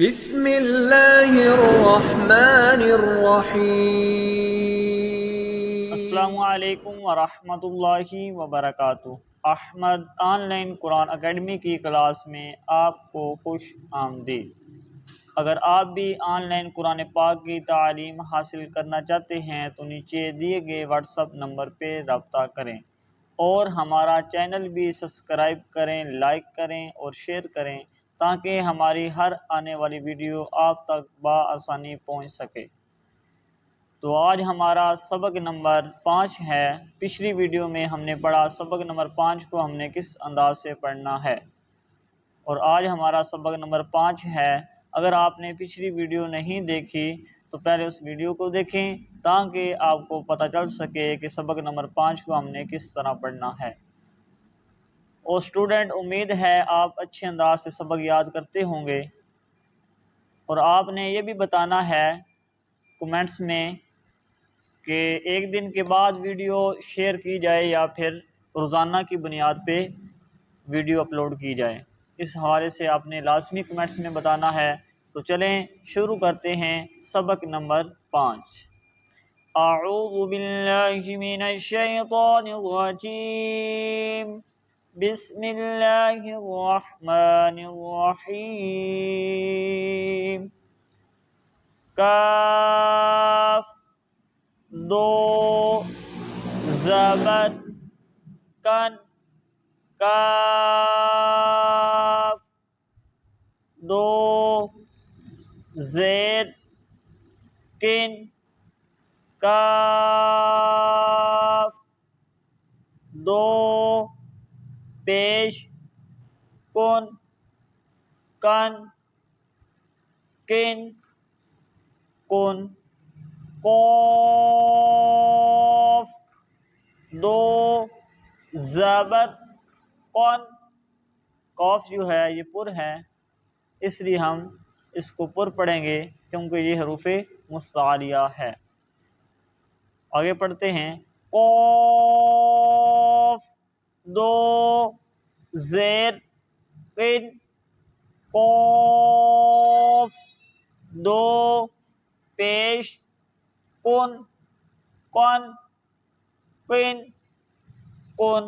بسم اللہ الرحمن الرحیم۔ السلام علیکم ورحمۃ اللہ وبرکاتہ۔ Ahmad online Quran academy کی کلاس میں آپ کو خوش آمدید۔ اگر آپ بھی آن لائن قرآن پاک کی تعلیم حاصل کرنا چاہتے ہیں تو نیچے دیے گئے واٹس ایپ نمبر پہ رابطہ کریں اور ہمارا چینل بھی سبسکرائب کریں، لائک کریں اور شیئر کریں تاکہ ہماری ہر آنے والی ویڈیو آپ تک بآسانی پہنچ سکے۔ تو آج ہمارا سبق نمبر 5 ہے۔ پچھلی ویڈیو میں ہم نے پڑھا سبق نمبر 5 کو ہم نے کس انداز سے پڑھنا ہے، اور آج ہمارا سبق نمبر 5 ہے۔ اگر آپ نے پچھلی ویڈیو نہیں دیکھی تو پہلے اس ویڈیو کو دیکھیں تاکہ آپ کو پتہ چل سکے کہ سبق نمبر 5 کو ہم نے کس طرح پڑھنا ہے۔ اور اسٹوڈنٹ، امید ہے آپ اچھے انداز سے سبق یاد کرتے ہوں گے، اور آپ نے یہ بھی بتانا ہے کمنٹس میں کہ ایک دن کے بعد ویڈیو شیئر کی جائے یا پھر روزانہ کی بنیاد پہ ویڈیو اپلوڈ کی جائے۔ اس حوالے سے آپ نے لازمی کمنٹس میں بتانا ہے۔ تو چلیں شروع کرتے ہیں سبق نمبر 5۔ اعوذ باللہ من الشیطان الرجیم، بسم اللہ الرحمن الرحیم۔ کاف دو زبر کن، کاف دو زیر کن، کاف دو پیش کن، کن کن کن، قاف دو زبر قن۔ قاف جو ہے یہ پر ہے، اس لیے ہم اس کو پر پڑھیں گے کیونکہ یہ حروف مستعلیہ ہے۔ آگے پڑھتے ہیں۔ قاف دو زیر قن، قاف دو پیش کن، قن قن کن،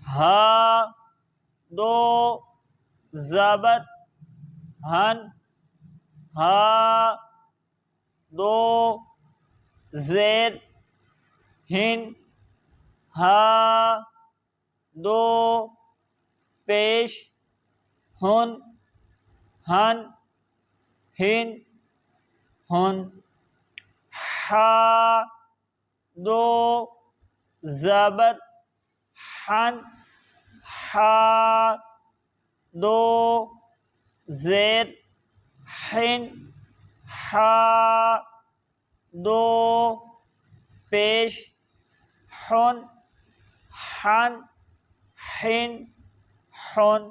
ہا دو زبر ہن، ہا دو زیر ہن، ہا دو پیش ہن، ہن ہن ہن، ہا دو زبر ہن، ہا دو زیر ہن، ہا دو پیش ہن، ہن ہن ہن۔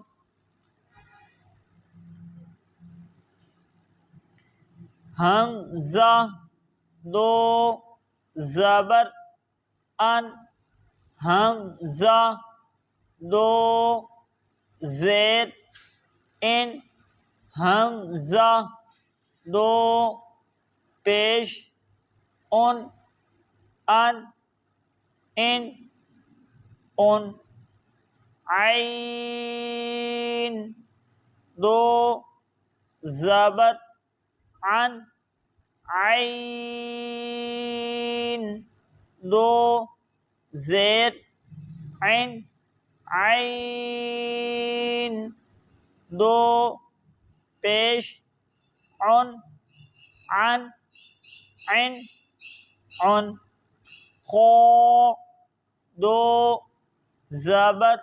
حمزہ دو زبر ان، حمزہ دو زیر ان، حمزہ دو پیش ان، ان ان ان، عین دو زبر عن، عین دو زیر عین، عین دو پیش عن، عن عن عن، خا دو زبر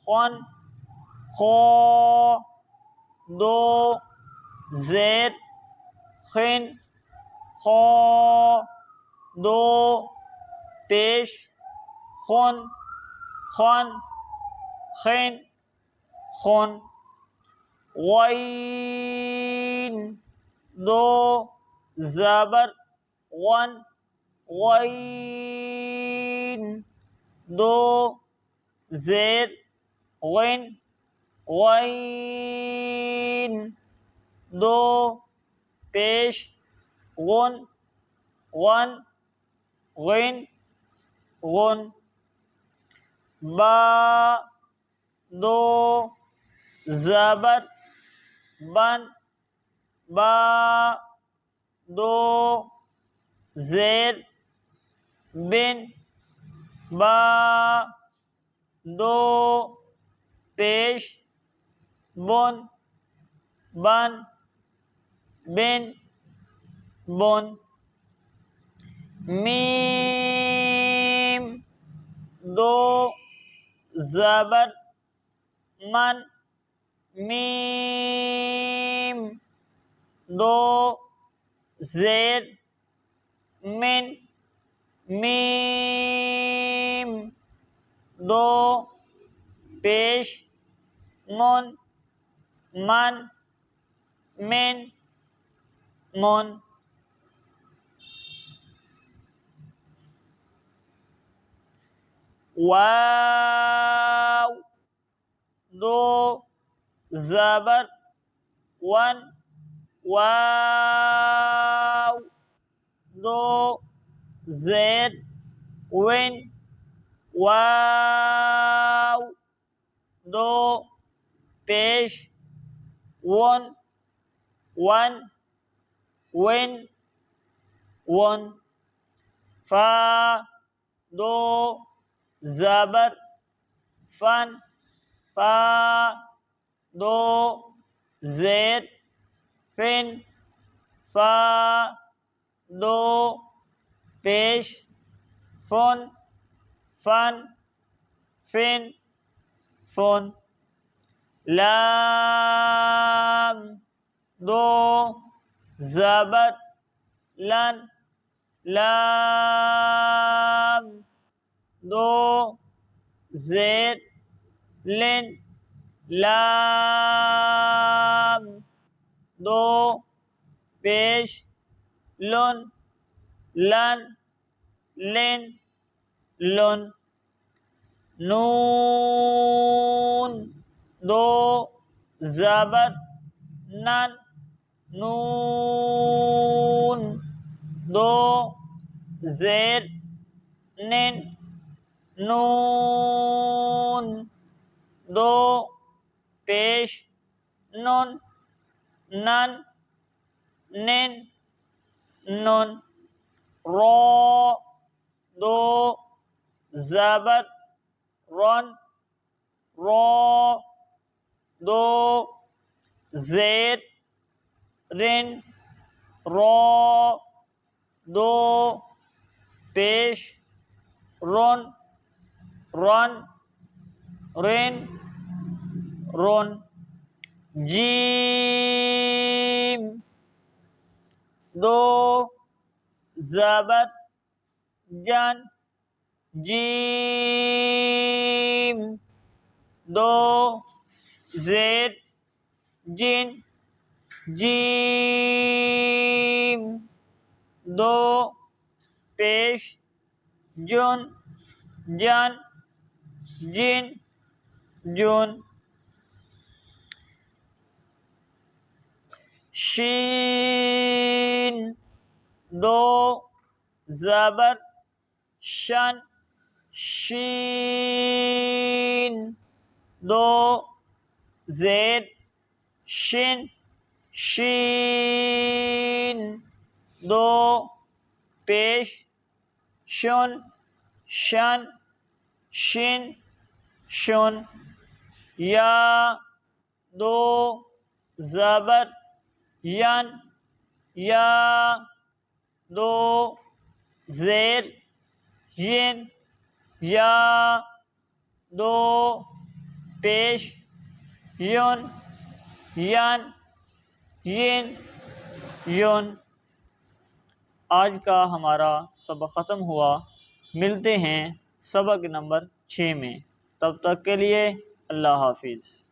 خن، خا دو زیر خن، خا دو پیش خن، خن خن خن، غین دو زبر غن، غین دو زیر غن، غین دو پیش غن غن غین غن با دو زبر بن با دو زیر بن با دو پیش بن بن بن بن میم دو زبر من میم دو زیر من میم دو پیش من من من من واو دو زبر ون واو دو زیر وین واو دو پیش ون ون وین ون فا دو زبر فن فا دو زیر فن فا دو پیش فن فن فن فن لام دو زبر لن لام دو زیر لن لام دو پیش لن لن لن لن نون دو زبر نن نون دو زیر نن نون دو پیش نن نن نن نن را دو زبر رن را دو زیر رن را دو پیش رن رن رن رن جیم دو زبر جن جیم دو زیر جن جیم دو پیش جن جن جن جن شین دو زبر شن شین دو زیر شن شین دو پیش شن شن شن شن یا دو زبر ین یا دو زیر ین یا دو پیش یون ین ین یون آج کا ہمارا سبق ختم ہوا. ملتے ہیں سبق نمبر 6 میں. تب تک کے لیے اللہ حافظ.